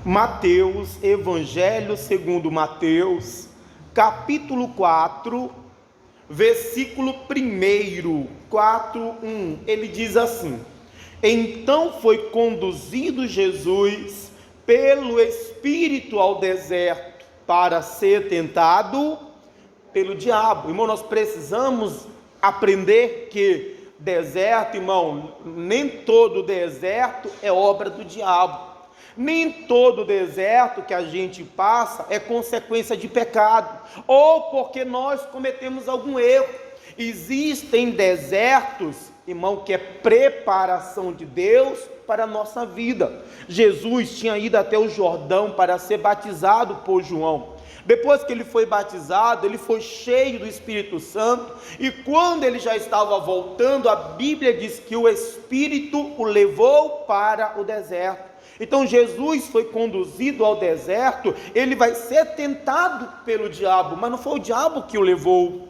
Mateus, Evangelho segundo Mateus, capítulo 4, versículo 1, 4:1, ele diz assim: Então foi conduzido Jesus pelo Espírito ao deserto para ser tentado pelo diabo. Irmão, nós precisamos aprender que deserto, irmão, nem todo deserto é obra do diabo. Nem todo deserto que a gente passa é consequência de pecado, ou porque nós cometemos algum erro. Existem desertos, irmão, que é preparação de Deus para a nossa vida. Jesus tinha ido até o Jordão para ser batizado por João. Depois que ele foi batizado, ele foi cheio do Espírito Santo, e quando ele já estava voltando, a Bíblia diz que o Espírito o levou para o deserto. Então Jesus foi conduzido ao deserto, ele vai ser tentado pelo diabo, mas não foi o diabo que o levou,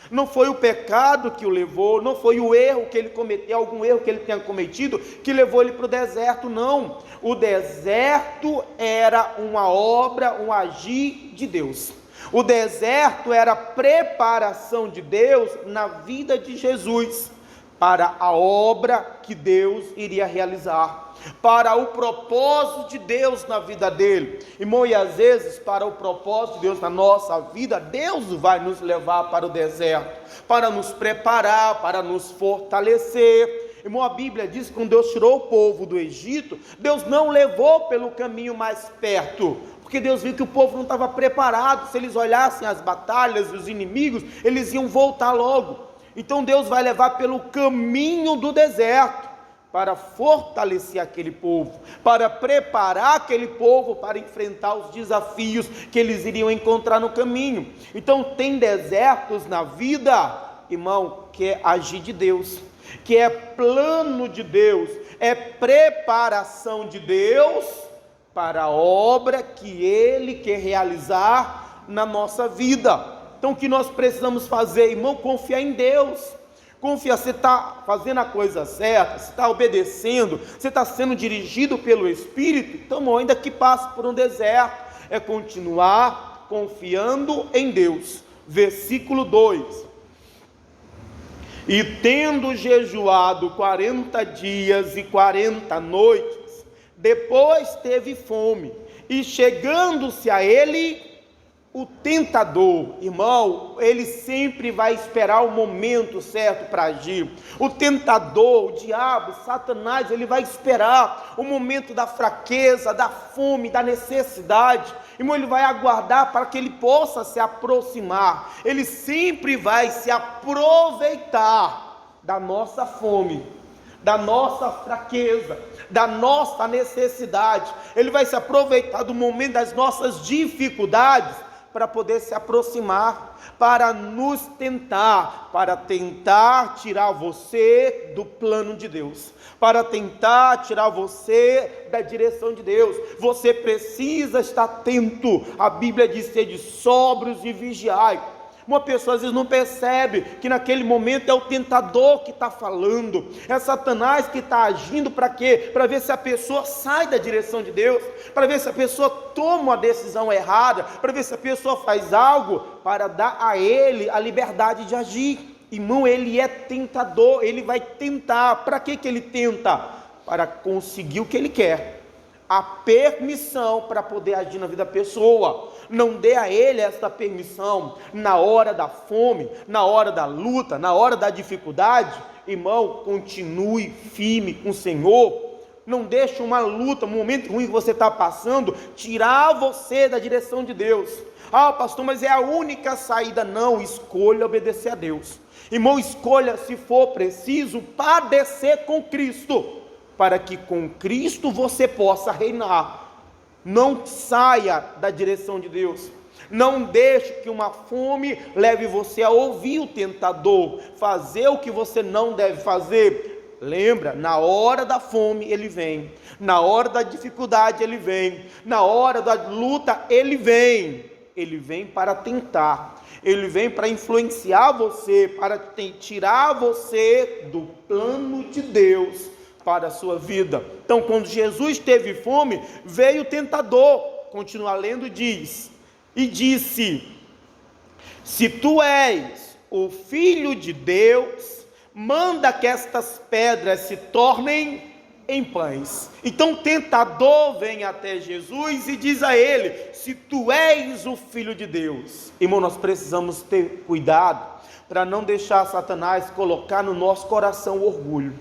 não foi o pecado que o levou, não foi o erro que ele cometeu, algum erro que ele tenha cometido, que levou ele para o deserto, não. O deserto era uma obra, um agir de Deus. O deserto era a preparação de Deus na vida de Jesus, para a obra que Deus iria realizar, para o propósito de Deus na vida dele. Irmão, e às vezes para o propósito de Deus na nossa vida, Deus vai nos levar para o deserto, para nos preparar, para nos fortalecer. Irmão, a Bíblia diz que quando Deus tirou o povo do Egito, Deus não levou pelo caminho mais perto, porque Deus viu que o povo não estava preparado. Se eles olhassem as batalhas, os inimigos, eles iam voltar logo. Então Deus vai levar pelo caminho do deserto, para fortalecer aquele povo, para preparar aquele povo para enfrentar os desafios que eles iriam encontrar no caminho. Então tem desertos na vida, irmão, que é agir de Deus, que é plano de Deus, é preparação de Deus para a obra que Ele quer realizar na nossa vida. Então o que nós precisamos fazer, irmão? Confiar em Deus. Confia, você está fazendo a coisa certa, você está obedecendo, você está sendo dirigido pelo Espírito. Então, ainda que passe por um deserto, é continuar confiando em Deus. Versículo 2: E tendo jejuado 40 dias e 40 noites, depois teve fome, e chegando-se a ele o tentador. Irmão, ele sempre vai esperar o momento certo para agir. O tentador, o diabo, Satanás, ele vai esperar o momento da fraqueza, da fome, da necessidade. Irmão, ele vai aguardar para que ele possa se aproximar. Ele sempre vai se aproveitar da nossa fome, da nossa fraqueza, da nossa necessidade. Ele vai se aproveitar do momento das nossas dificuldades para poder se aproximar, para nos tentar, para tentar tirar você do plano de Deus, para tentar tirar você da direção de Deus. Você precisa estar atento. A Bíblia diz: sede sóbrios e vigiai. Uma pessoa às vezes não percebe que naquele momento é o tentador que está falando, é Satanás que está agindo. Para quê? Para ver se a pessoa sai da direção de Deus, para ver se a pessoa toma uma decisão errada, para ver se a pessoa faz algo para dar a ele a liberdade de agir. Irmão, ele é tentador, ele vai tentar. Para que ele tenta? Para conseguir o que ele quer, a permissão para poder agir na vida da pessoa. Não dê a ele esta permissão na hora da fome, na hora da luta, na hora da dificuldade. Irmão, continue firme com o Senhor. Não deixe uma luta, um momento ruim que você está passando, tirar você da direção de Deus. Ah, pastor, mas é a única saída. Não, escolha obedecer a Deus. Irmão, escolha, se for preciso, padecer com Cristo, para que com Cristo você possa reinar. Não saia da direção de Deus. Não deixe que uma fome leve você a ouvir o tentador, fazer o que você não deve fazer. Lembra, na hora da fome ele vem, na hora da dificuldade ele vem, na hora da luta ele vem para tentar, ele vem para influenciar você, para tirar você do plano de Deus, para a sua vida. Então, quando Jesus teve fome, veio o tentador, continua lendo, diz, e disse: se tu és o Filho de Deus, manda que estas pedras se tornem em pães. Então o tentador vem até Jesus e diz a ele: se tu és o Filho de Deus. Irmão, nós precisamos ter cuidado para não deixar Satanás colocar no nosso coração o orgulho.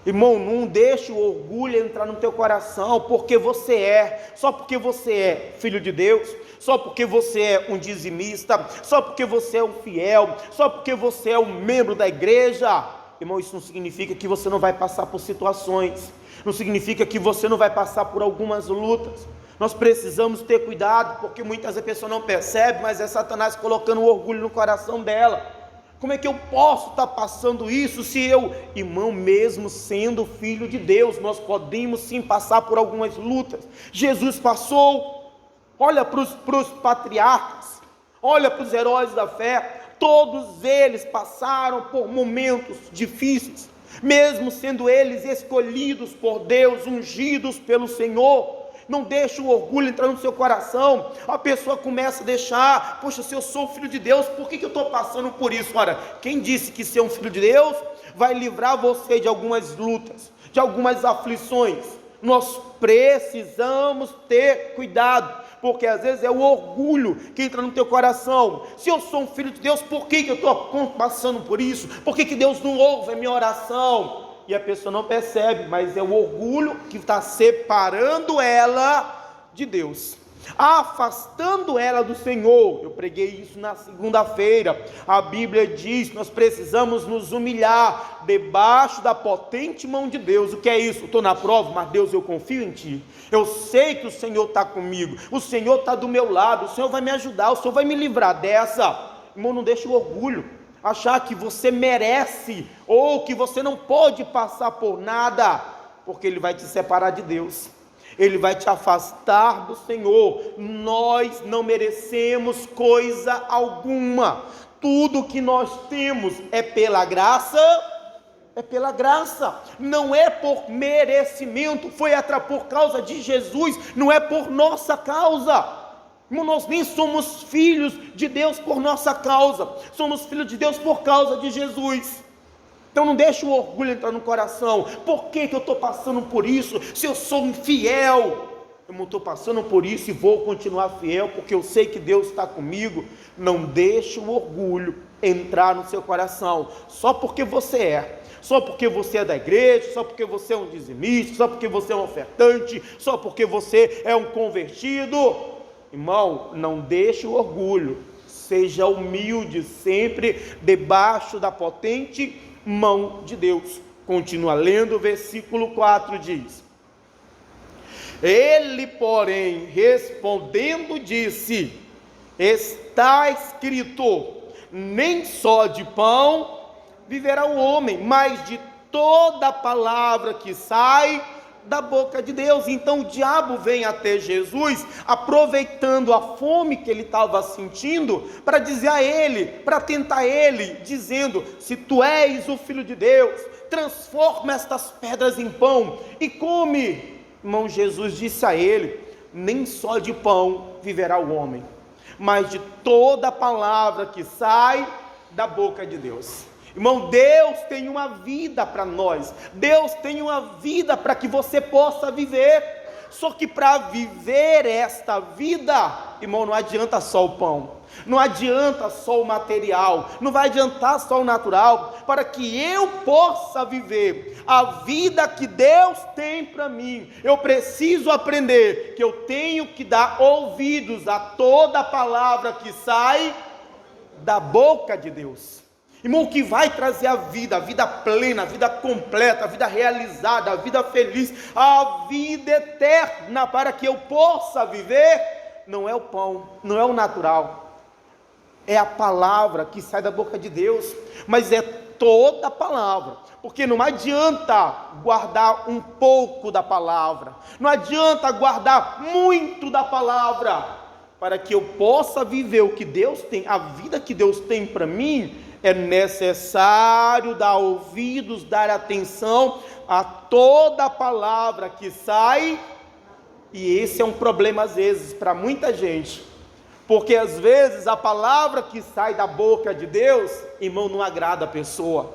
Irmão, não deixe o orgulho entrar no teu coração, porque você é, só porque você é filho de Deus, só porque você é um dizimista, só porque você é um fiel, só porque você é um membro da igreja. Irmão, isso não significa que você não vai passar por situações, não significa que você não vai passar por algumas lutas. Nós precisamos ter cuidado, porque muitas vezes a pessoa não percebe, mas é Satanás colocando o orgulho no coração dela. Como é que eu posso estar passando isso se eu, irmão, mesmo sendo filho de Deus, nós podemos sim passar por algumas lutas. Jesus passou. Olha para os patriarcas, olha para os heróis da fé, todos eles passaram por momentos difíceis, mesmo sendo eles escolhidos por Deus, ungidos pelo Senhor. Não deixe o orgulho entrar no seu coração. A pessoa começa a deixar: poxa, se eu sou filho de Deus, por que eu estou passando por isso? Ora, quem disse que ser um filho de Deus vai livrar você de algumas lutas, de algumas aflições? Nós precisamos ter cuidado, porque às vezes é o orgulho que entra no teu coração. Se eu sou um filho de Deus, por que eu estou passando por isso? Por que Deus não ouve a minha oração? E a pessoa não percebe, mas é o orgulho que está separando ela de Deus, afastando ela do Senhor. Eu preguei isso na segunda-feira. A Bíblia diz que nós precisamos nos humilhar debaixo da potente mão de Deus. O que é isso? Eu estou na prova, mas Deus, eu confio em Ti. Eu sei que o Senhor está comigo, o Senhor está do meu lado, o Senhor vai me ajudar, o Senhor vai me livrar dessa. Irmão, não deixe o orgulho achar que você merece, ou que você não pode passar por nada, porque ele vai te separar de Deus, ele vai te afastar do Senhor. Nós não merecemos coisa alguma, tudo que nós temos é pela graça, não é por merecimento, foi por causa de Jesus, não é por nossa causa. Nós nem somos filhos de Deus por nossa causa, somos filhos de Deus por causa de Jesus. Então não deixe o orgulho entrar no coração. Por que eu estou passando por isso, se eu sou um fiel? Eu não estou passando por isso e vou continuar fiel, porque eu sei que Deus está comigo. Não deixe o orgulho entrar no seu coração, só porque você é, só porque você é da igreja, só porque você é um dizimista, só porque você é um ofertante, só porque você é um convertido. Irmão, não deixe o orgulho, seja humilde sempre debaixo da potente mão de Deus. Continua lendo, o versículo 4 diz: ele, porém, respondendo, disse: está escrito, nem só de pão viverá o homem, mas de toda palavra que sai da boca de Deus. Então o diabo vem até Jesus, aproveitando a fome que ele estava sentindo, para dizer a ele, para tentar ele, dizendo: se tu és o Filho de Deus, transforma estas pedras em pão e come. Irmão, Jesus disse a ele: nem só de pão viverá o homem, mas de toda palavra que sai da boca de Deus. Irmão, Deus tem uma vida para nós, Deus tem uma vida para que você possa viver. Só que para viver esta vida, irmão, não adianta só o pão, não adianta só o material, não vai adiantar só o natural. Para que eu possa viver a vida que Deus tem para mim, eu preciso aprender que eu tenho que dar ouvidos a toda palavra que sai da boca de Deus. Irmão, o que vai trazer a vida plena, a vida completa, a vida realizada, a vida feliz, a vida eterna, para que eu possa viver, não é o pão, não é o natural, é a palavra que sai da boca de Deus. Mas é toda a palavra, porque não adianta guardar um pouco da palavra, não adianta guardar muito da palavra. Para que eu possa viver o que Deus tem, a vida que Deus tem para mim, É necessário dar ouvidos, dar atenção a toda palavra que sai, e esse é um problema às vezes para muita gente, porque às vezes a palavra que sai da boca de Deus, irmão, não agrada a pessoa.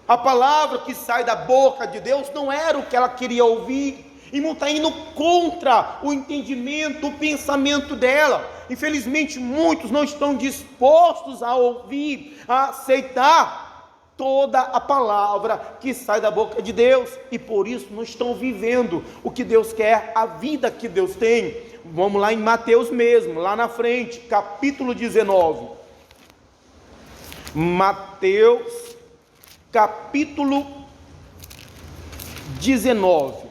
A palavra que sai da boca de Deus não era o que ela queria ouvir, irmão, está indo contra o entendimento, o pensamento dela. Infelizmente muitos não estão dispostos a ouvir, a aceitar toda a palavra que sai da boca de Deus, e por isso não estão vivendo o que Deus quer, a vida que Deus tem. Vamos lá em Mateus mesmo, lá na frente, capítulo 19. Mateus, capítulo 19.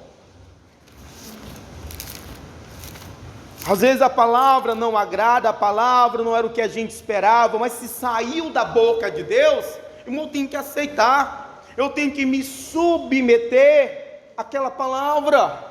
Às vezes a palavra não agrada, a palavra não era o que a gente esperava, mas se saiu da boca de Deus, irmão, eu tenho que aceitar, eu tenho que me submeter àquela palavra.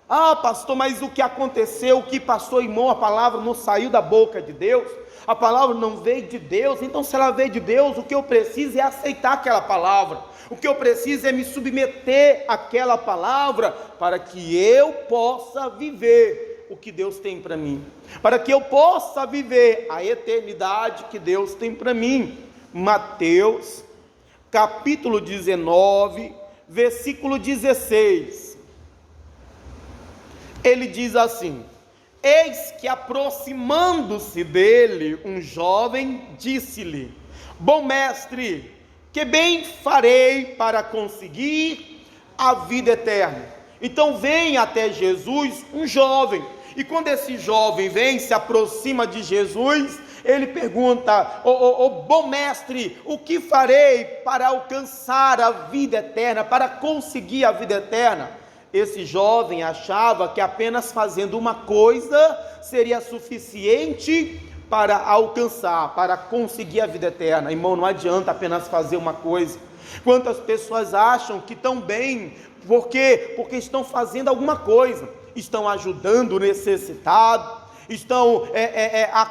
Ah, pastor, mas o que aconteceu, o que passou, irmão? A palavra não saiu da boca de Deus, a palavra não veio de Deus. Então, se ela veio de Deus, o que eu preciso é aceitar aquela palavra, o que eu preciso é me submeter àquela palavra, para que eu possa viver o que Deus tem para mim, para que eu possa viver a eternidade que Deus tem para mim. Mateus, capítulo 19, versículo 16, ele diz assim: eis que aproximando-se dele um jovem, disse-lhe: bom mestre, que bem farei para conseguir a vida eterna? Então vem até Jesus um jovem, e quando esse jovem vem, se aproxima de Jesus, ele pergunta: bom mestre, o que farei para alcançar a vida eterna, para conseguir a vida eterna? Esse jovem achava que apenas fazendo uma coisa seria suficiente para alcançar, para conseguir a vida eterna. Irmão, não adianta apenas fazer uma coisa. Quantas pessoas acham que estão bem, porque estão fazendo alguma coisa, estão ajudando o necessitado, estão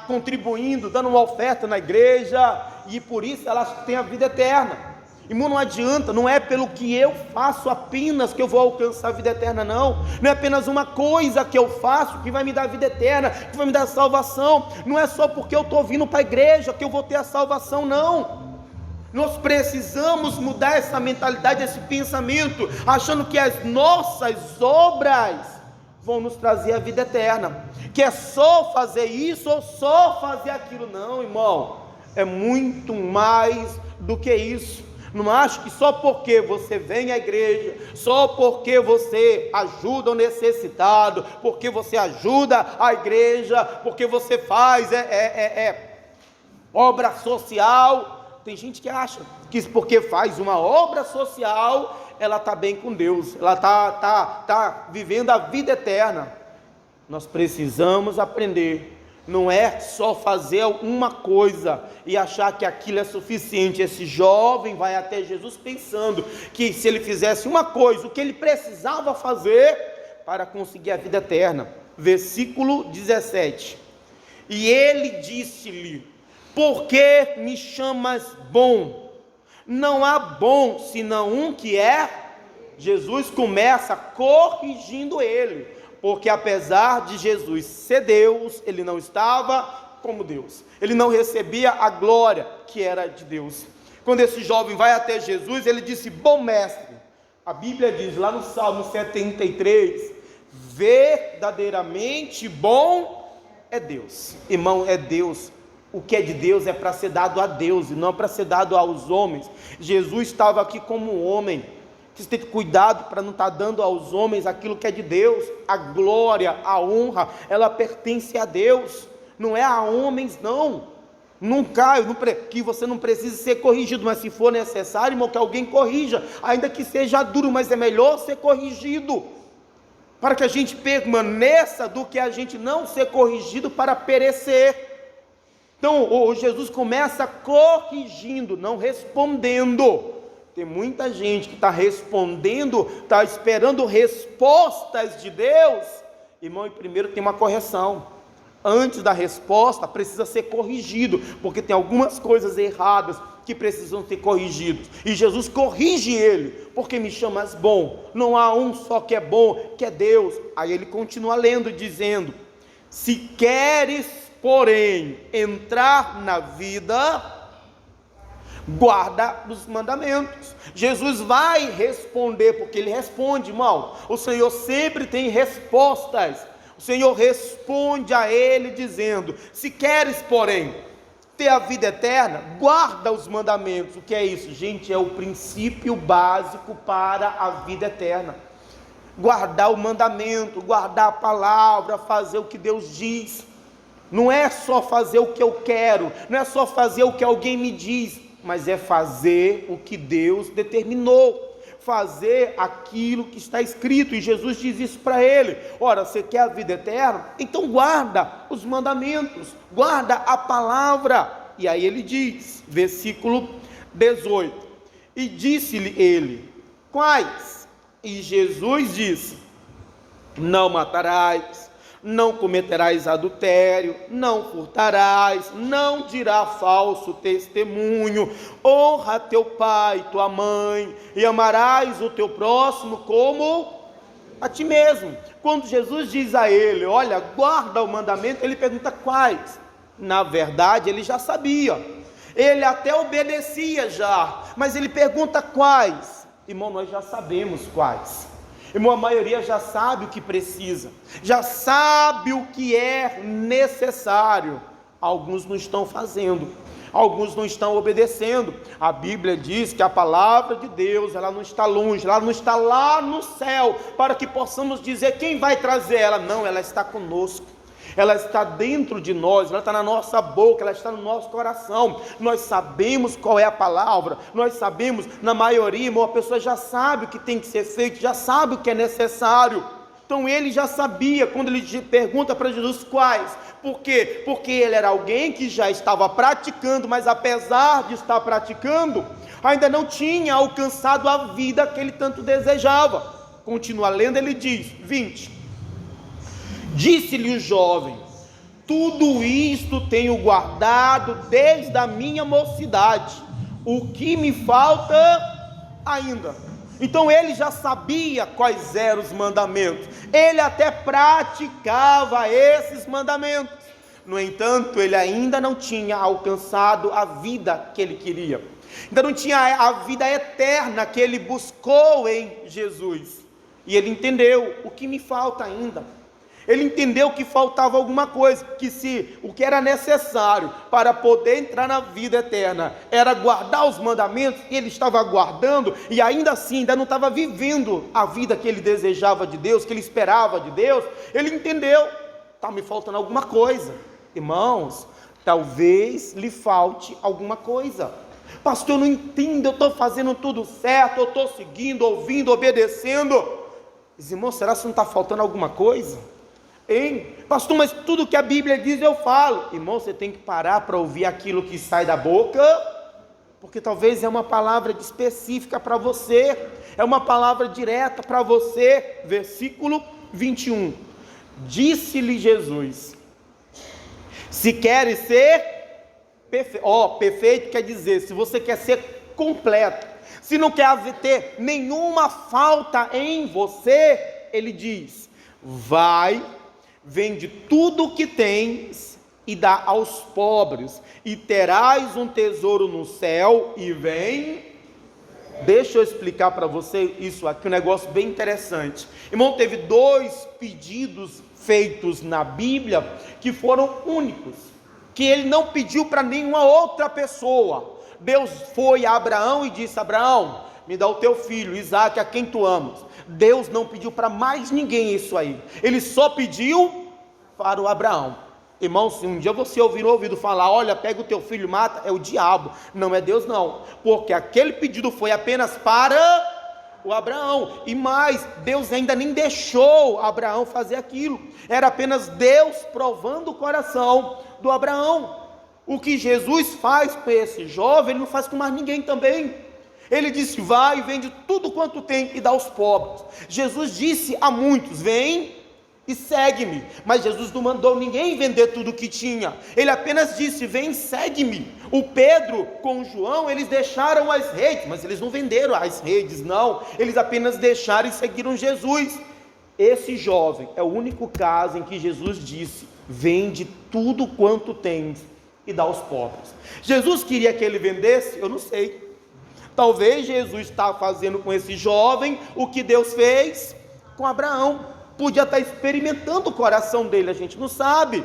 contribuindo, dando uma oferta na igreja, e por isso elas têm a vida eterna. Irmão, não adianta, não é pelo que eu faço apenas que eu vou alcançar a vida eterna, não é apenas uma coisa que eu faço que vai me dar a vida eterna, que vai me dar a salvação. Não é só porque eu estou vindo para a igreja que eu vou ter a salvação, não. Nós precisamos mudar essa mentalidade, esse pensamento, achando que as nossas obras vão nos trazer a vida eterna, que é só fazer isso ou só fazer aquilo. Não, irmão, é muito mais do que isso. Não acho que só porque você vem à igreja, só porque você ajuda o necessitado, porque você ajuda a igreja, porque você faz obra social. Tem gente que acha que porque faz uma obra social, ela está bem com Deus, ela tá vivendo a vida eterna. Nós precisamos aprender, não é só fazer uma coisa e achar que aquilo é suficiente. Esse jovem vai até Jesus pensando que se ele fizesse uma coisa, o que ele precisava fazer para conseguir a vida eterna. Versículo 17, e ele disse-lhe: por que me chamas bom? Não há bom senão um, que é Jesus. Começa corrigindo ele, porque apesar de Jesus ser Deus, ele não estava como Deus, ele não recebia a glória que era de Deus. Quando esse jovem vai até Jesus, ele disse: bom mestre. A Bíblia diz lá no Salmo 73, verdadeiramente bom é Deus. Irmão, é Deus. O que é de Deus é para ser dado a Deus e não para ser dado aos homens. Jesus estava aqui como um homem. Você tem que ter cuidado para não estar dando aos homens aquilo que é de Deus. A glória, a honra, ela pertence a Deus, não é a homens, não. Nunca, que você não precise ser corrigido, mas se for necessário, irmão, que alguém corrija, ainda que seja duro, mas é melhor ser corrigido, para que a gente permaneça, do que a gente não ser corrigido para perecer. Então, Jesus começa corrigindo, não respondendo. Tem muita gente que está respondendo, está esperando respostas de Deus. Irmão, e primeiro tem uma correção. antes da resposta, precisa ser corrigido, porque tem algumas coisas erradas que precisam ser corrigidos, e Jesus corrige ele, porque me chamas bom, não há um só que é bom, que é Deus. Aí ele continua lendo, dizendo: se queres, porém, entrar na vida, guarda os mandamentos. Jesus vai responder, porque ele responde, irmão. O Senhor sempre tem respostas. O Senhor responde a ele dizendo: se queres, porém, ter a vida eterna, guarda os mandamentos. O que é isso, gente? É o princípio básico para a vida eterna. Guardar o mandamento, guardar a palavra, fazer o que Deus diz. Não é só fazer o que eu quero, não é só fazer o que alguém me diz, mas é fazer o que Deus determinou, fazer aquilo que está escrito. E Jesus diz isso para ele: ora, você quer a vida eterna? Então guarda os mandamentos, guarda a palavra. E aí ele diz, versículo 18: e disse-lhe ele: quais? E Jesus disse: não matarás, não cometerás adultério, não furtarás, não dirás falso testemunho, honra teu pai e tua mãe, e amarás o teu próximo como a ti mesmo. Quando Jesus diz a ele: olha, guarda o mandamento, ele pergunta quais. Na verdade ele já sabia, ele até obedecia já, mas ele pergunta quais. Irmão, nós já sabemos quais. Irmão, a maioria já sabe o que precisa, já sabe o que é necessário. Alguns não estão fazendo, alguns não estão obedecendo. A Bíblia diz que a palavra de Deus, ela não está longe, ela não está lá no céu, para que possamos dizer quem vai trazer ela. Não, ela está conosco, ela está dentro de nós, ela está na nossa boca, ela está no nosso coração. Nós sabemos qual é a palavra, nós sabemos, na maioria, irmão, a pessoa já sabe o que tem que ser feito, já sabe o que é necessário. Então ele já sabia, quando ele pergunta para Jesus quais. Por quê? Porque ele era alguém que já estava praticando, mas apesar de estar praticando, ainda não tinha alcançado a vida que ele tanto desejava. Continua lendo, ele diz, 20: disse-lhe o jovem: tudo isto tenho guardado desde a minha mocidade, o que me falta ainda? Então ele já sabia quais eram os mandamentos, ele até praticava esses mandamentos. No entanto, ele ainda não tinha alcançado a vida que ele queria, ainda não tinha a vida eterna que ele buscou em Jesus. E ele entendeu: o que me falta ainda? Ele entendeu que faltava alguma coisa, que se o que era necessário para poder entrar na vida eterna era guardar os mandamentos, ele estava guardando, e ainda assim ainda não estava vivendo a vida que ele desejava de Deus, que ele esperava de Deus. Ele entendeu: está me faltando alguma coisa. Irmãos, talvez lhe falte alguma coisa. Pastor, eu não entendo, eu estou fazendo tudo certo, eu estou seguindo, ouvindo, obedecendo. Mas, irmão, será que não está faltando alguma coisa? Hein? Pastor, mas tudo que a Bíblia diz eu falo. Irmão, você tem que parar para ouvir aquilo que sai da boca, porque talvez é uma palavra específica para você, é uma palavra direta para você. Versículo 21: disse-lhe Jesus: se queres ser perfeito, perfeito quer dizer, se você quer ser completo, se não quer ter nenhuma falta em você, ele diz: vai, vende tudo o que tens e dá aos pobres, e terás um tesouro no céu, e vem. Deixa eu explicar para você isso aqui, um negócio bem interessante. Irmão, teve 2 pedidos feitos na Bíblia que foram únicos, que ele não pediu para nenhuma outra pessoa. Deus foi a Abraão e disse: Abraão, me dá o teu filho Isaque, a quem tu amas. Deus não pediu para mais ninguém isso aí, ele só pediu para o Abraão. Irmão, se um dia você ouvir no ouvido falar: olha, pega o teu filho e mata, é o diabo, não é Deus não, porque aquele pedido foi apenas para o Abraão. E mais, Deus ainda nem deixou Abraão fazer aquilo, era apenas Deus provando o coração do Abraão. O que Jesus faz com esse jovem, ele não faz com mais ninguém também. Ele disse: vai e vende tudo quanto tem e dá aos pobres. Jesus disse a muitos: vem, e segue-me. Mas Jesus não mandou ninguém vender tudo o que tinha, ele apenas disse: vem, segue-me. O Pedro com o João, eles deixaram as redes, mas eles não venderam as redes, não, eles apenas deixaram e seguiram Jesus. Esse jovem é o único caso em que Jesus disse: vende tudo quanto tens e dá aos pobres. Jesus queria que ele vendesse? Eu não sei. Talvez Jesus está fazendo com esse jovem o que Deus fez com Abraão. Podia estar experimentando o coração dele, a gente não sabe.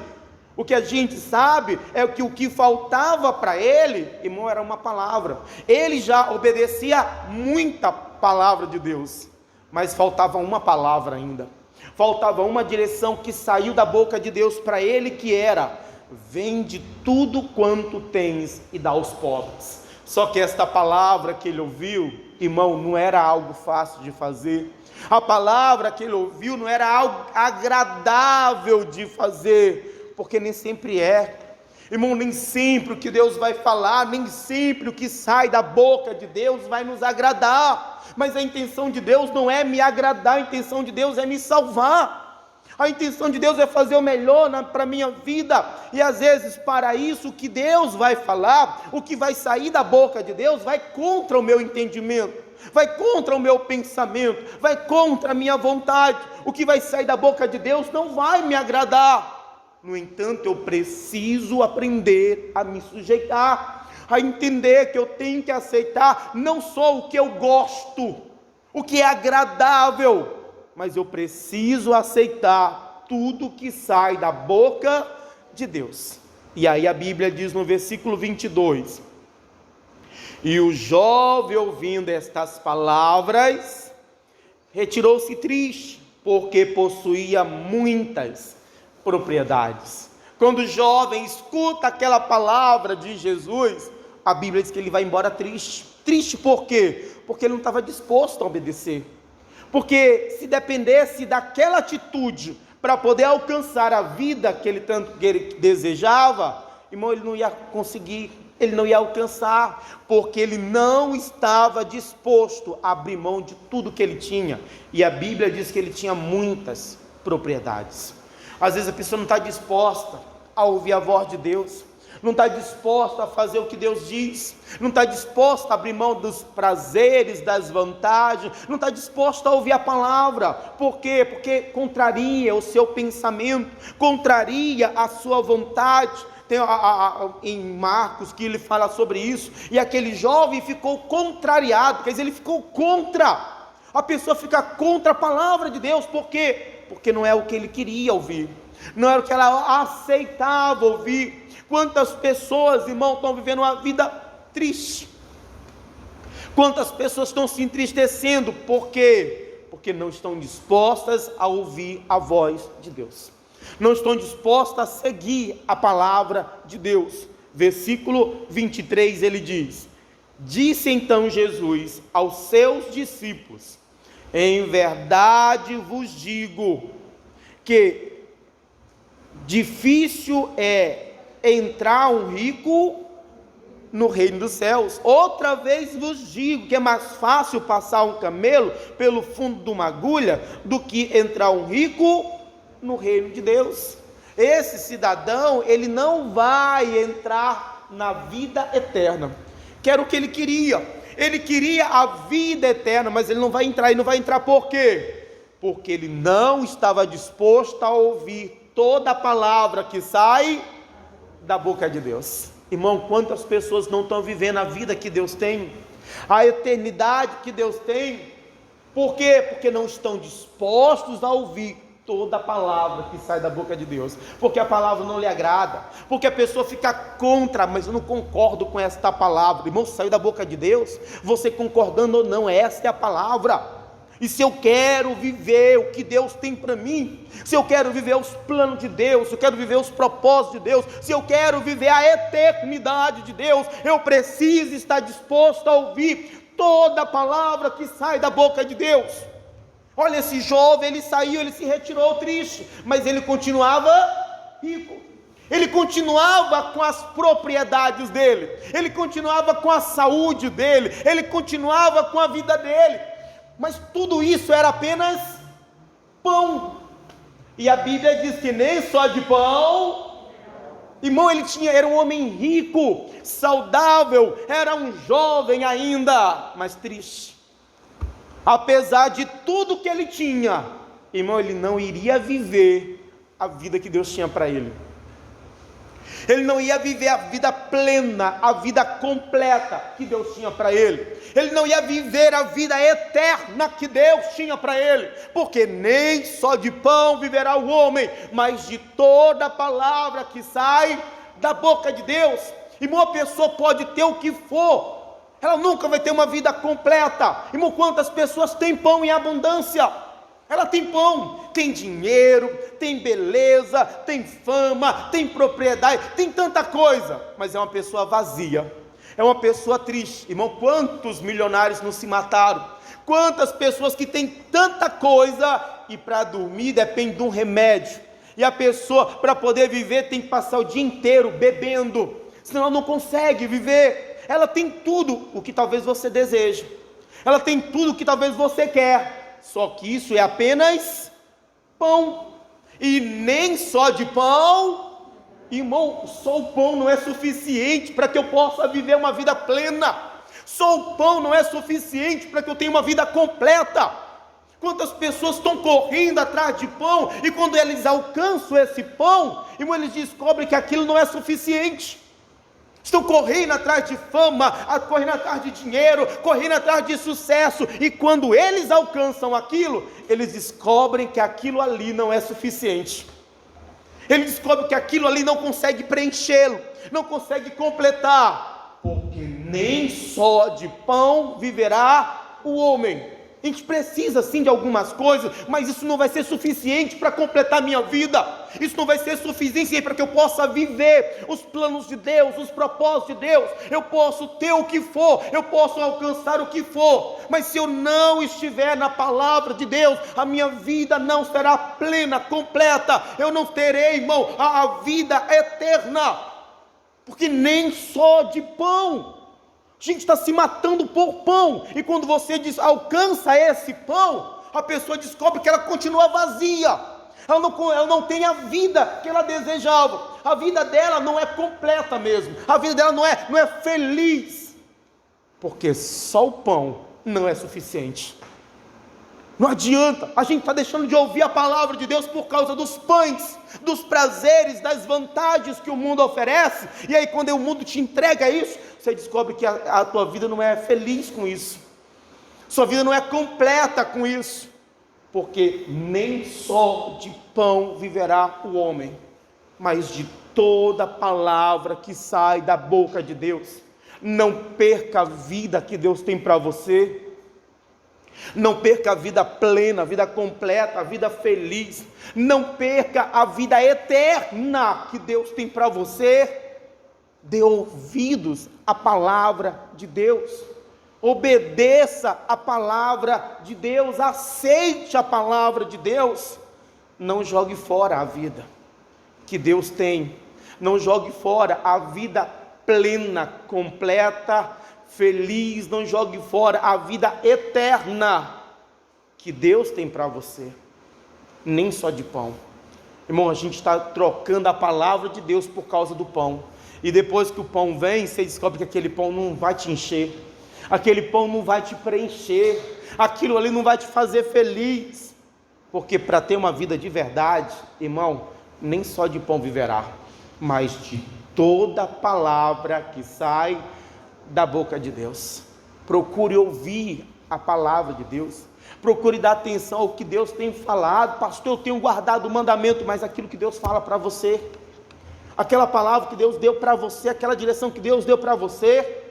O que a gente sabe é que o que faltava para ele, irmão, era uma palavra. Ele já obedecia muita palavra de Deus, mas faltava uma palavra ainda. Faltava uma direção que saiu da boca de Deus para ele, que era: vende tudo quanto tens e dá aos pobres. Só que esta palavra que ele ouviu, irmão, não era algo fácil de fazer. A palavra que ele ouviu não era algo agradável de fazer, porque nem sempre é. Irmão, nem sempre o que Deus vai falar, nem sempre o que sai da boca de Deus vai nos agradar. Mas a intenção de Deus não é me agradar, a intenção de Deus é me salvar. A intenção de Deus é fazer o melhor para a minha vida, e às vezes para isso o que Deus vai falar, o que vai sair da boca de Deus, vai contra o meu entendimento, vai contra o meu pensamento, vai contra a minha vontade. O que vai sair da boca de Deus não vai me agradar. No entanto, eu preciso aprender a me sujeitar, a entender que eu tenho que aceitar não só o que eu gosto, o que é agradável, mas eu preciso aceitar tudo que sai da boca de Deus. E aí a Bíblia diz no versículo 22: e o jovem, ouvindo estas palavras, retirou-se triste, porque possuía muitas propriedades. Quando o jovem escuta aquela palavra de Jesus, a Bíblia diz que ele vai embora triste. Triste por quê? Porque ele não estava disposto a obedecer. Porque se dependesse daquela atitude para poder alcançar a vida que ele tanto desejava, irmão, ele não ia conseguir, ele não ia alcançar, porque ele não estava disposto a abrir mão de tudo que ele tinha. E a Bíblia diz que ele tinha muitas propriedades. Às vezes a pessoa não está disposta a ouvir a voz de Deus, não está disposta a fazer o que Deus diz, não está disposta a abrir mão dos prazeres, das vantagens, não está disposta a ouvir a palavra. Por quê? Porque contraria o seu pensamento, contraria a sua vontade. Tem em Marcos que ele fala sobre isso, e aquele jovem ficou contrariado, quer dizer, ele ficou contra. A pessoa fica contra a palavra de Deus. Por quê? Porque não é o que ele queria ouvir, não era o que ela aceitava ouvir. Quantas pessoas, irmão, estão vivendo uma vida triste? Quantas pessoas estão se entristecendo? Por quê? Porque não estão dispostas a ouvir a voz de Deus, não estão dispostas a seguir a palavra de Deus. Versículo 23, ele diz: disse então Jesus aos seus discípulos: em verdade vos digo que difícil é entrar um rico no reino dos céus. Outra vez vos digo que é mais fácil passar um camelo pelo fundo de uma agulha do que entrar um rico no reino de Deus. Esse cidadão, ele não vai entrar na vida eterna, que era o que ele queria. Ele queria a vida eterna, mas ele não vai entrar. E não vai entrar por quê? Porque ele não estava disposto a ouvir toda a palavra que sai da boca de Deus. Irmão, quantas pessoas não estão vivendo a vida que Deus tem, a eternidade que Deus tem? Por quê? Porque não estão dispostos a ouvir toda a palavra que sai da boca de Deus, porque a palavra não lhe agrada, porque a pessoa fica contra, mas eu não concordo com esta palavra. Irmão, saiu da boca de Deus, você concordando ou não, esta é a palavra. E se eu quero viver o que Deus tem para mim, se eu quero viver os planos de Deus, se eu quero viver os propósitos de Deus, se eu quero viver a eternidade de Deus, eu preciso estar disposto a ouvir toda a palavra que sai da boca de Deus. Olha, esse jovem, ele saiu, ele se retirou triste, mas ele continuava rico. Ele continuava com as propriedades dele, ele continuava com a saúde dele, ele continuava com a vida dele. Mas tudo isso era apenas pão. E a Bíblia diz que nem só de pão. Irmão, era um homem rico, saudável, era um jovem ainda, mas triste. Apesar de tudo que ele tinha, irmão, ele não iria viver a vida que Deus tinha para ele. Ele não ia viver a vida plena, a vida completa que Deus tinha para ele. Ele não ia viver a vida eterna que Deus tinha para ele, porque nem só de pão viverá o homem, mas de toda palavra que sai da boca de Deus. Irmão, a pessoa pode ter o que for, ela nunca vai ter uma vida completa. Irmão, quantas pessoas têm pão em abundância? Ela tem pão, tem dinheiro, tem beleza, tem fama, tem propriedade, tem tanta coisa, mas é uma pessoa vazia, é uma pessoa triste. Irmão, quantos milionários não se mataram? Quantas pessoas que têm tanta coisa e para dormir depende de um remédio, e a pessoa para poder viver tem que passar o dia inteiro bebendo, senão ela não consegue viver. Ela tem tudo o que talvez você deseje, ela tem tudo o que talvez você quer, só que isso é apenas pão, e nem só de pão. Irmão, só o pão não é suficiente para que eu possa viver uma vida plena. Só o pão não é suficiente para que eu tenha uma vida completa. Quantas pessoas estão correndo atrás de pão, e quando eles alcançam esse pão, irmão, eles descobrem que aquilo não é suficiente. Estão correndo atrás de fama, correndo atrás de dinheiro, correndo atrás de sucesso, e quando eles alcançam aquilo, eles descobrem que aquilo ali não é suficiente. Eles descobrem que aquilo ali não consegue preenchê-lo, não consegue completar, porque nem só de pão viverá o homem. A gente precisa sim de algumas coisas, mas isso não vai ser suficiente para completar a minha vida. Isso não vai ser suficiente para que eu possa viver os planos de Deus, os propósitos de Deus. Eu posso ter o que for, eu posso alcançar o que for, mas se eu não estiver na palavra de Deus, a minha vida não será plena, completa. Eu não terei, irmão, a vida eterna, porque nem só de pão. A gente está se matando por pão, e quando você alcança esse pão, a pessoa descobre que ela continua vazia, ela não tem a vida que ela desejava, a vida dela não é completa mesmo, a vida dela não é feliz, porque só o pão não é suficiente. Não adianta, a gente está deixando de ouvir a palavra de Deus por causa dos pães, dos prazeres, das vantagens que o mundo oferece, e aí quando o mundo te entrega isso, você descobre que a tua vida não é feliz com isso, sua vida não é completa com isso, porque nem só de pão viverá o homem, mas de toda palavra que sai da boca de Deus. Não perca a vida que Deus tem para você, não perca a vida plena, a vida completa, a vida feliz, não perca a vida eterna que Deus tem para você. Dê ouvidos à palavra de Deus, obedeça a palavra de Deus, aceite a palavra de Deus. Não jogue fora a vida que Deus tem, não jogue fora a vida plena, completa, feliz, não jogue fora a vida eterna que Deus tem para você, nem só de pão. Irmão, a gente está trocando a palavra de Deus por causa do pão, e depois que o pão vem, você descobre que aquele pão não vai te encher, aquele pão não vai te preencher, aquilo ali não vai te fazer feliz, porque para ter uma vida de verdade, irmão, nem só de pão viverá, mas de toda palavra que sai da boca de Deus. Procure ouvir a palavra de Deus, procure dar atenção ao que Deus tem falado. Pastor, eu tenho guardado o mandamento, mas aquilo que Deus fala para você, aquela palavra que Deus deu para você, aquela direção que Deus deu para você,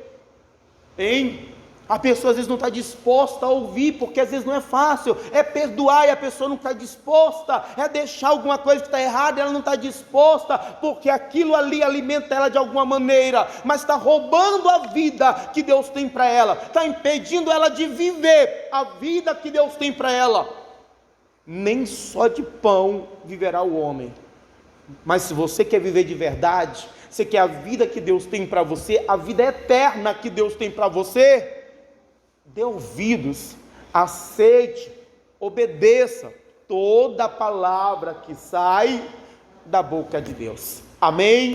hein? A pessoa às vezes não está disposta a ouvir, porque às vezes não é fácil, é perdoar e a pessoa não está disposta, é deixar alguma coisa que está errada, ela não está disposta, porque aquilo ali alimenta ela de alguma maneira, mas está roubando a vida que Deus tem para ela, está impedindo ela de viver a vida que Deus tem para ela. Nem só de pão viverá o homem, mas se você quer viver de verdade, você quer a vida que Deus tem para você, a vida eterna que Deus tem para você, dê ouvidos, aceite, obedeça toda palavra que sai da boca de Deus. Amém?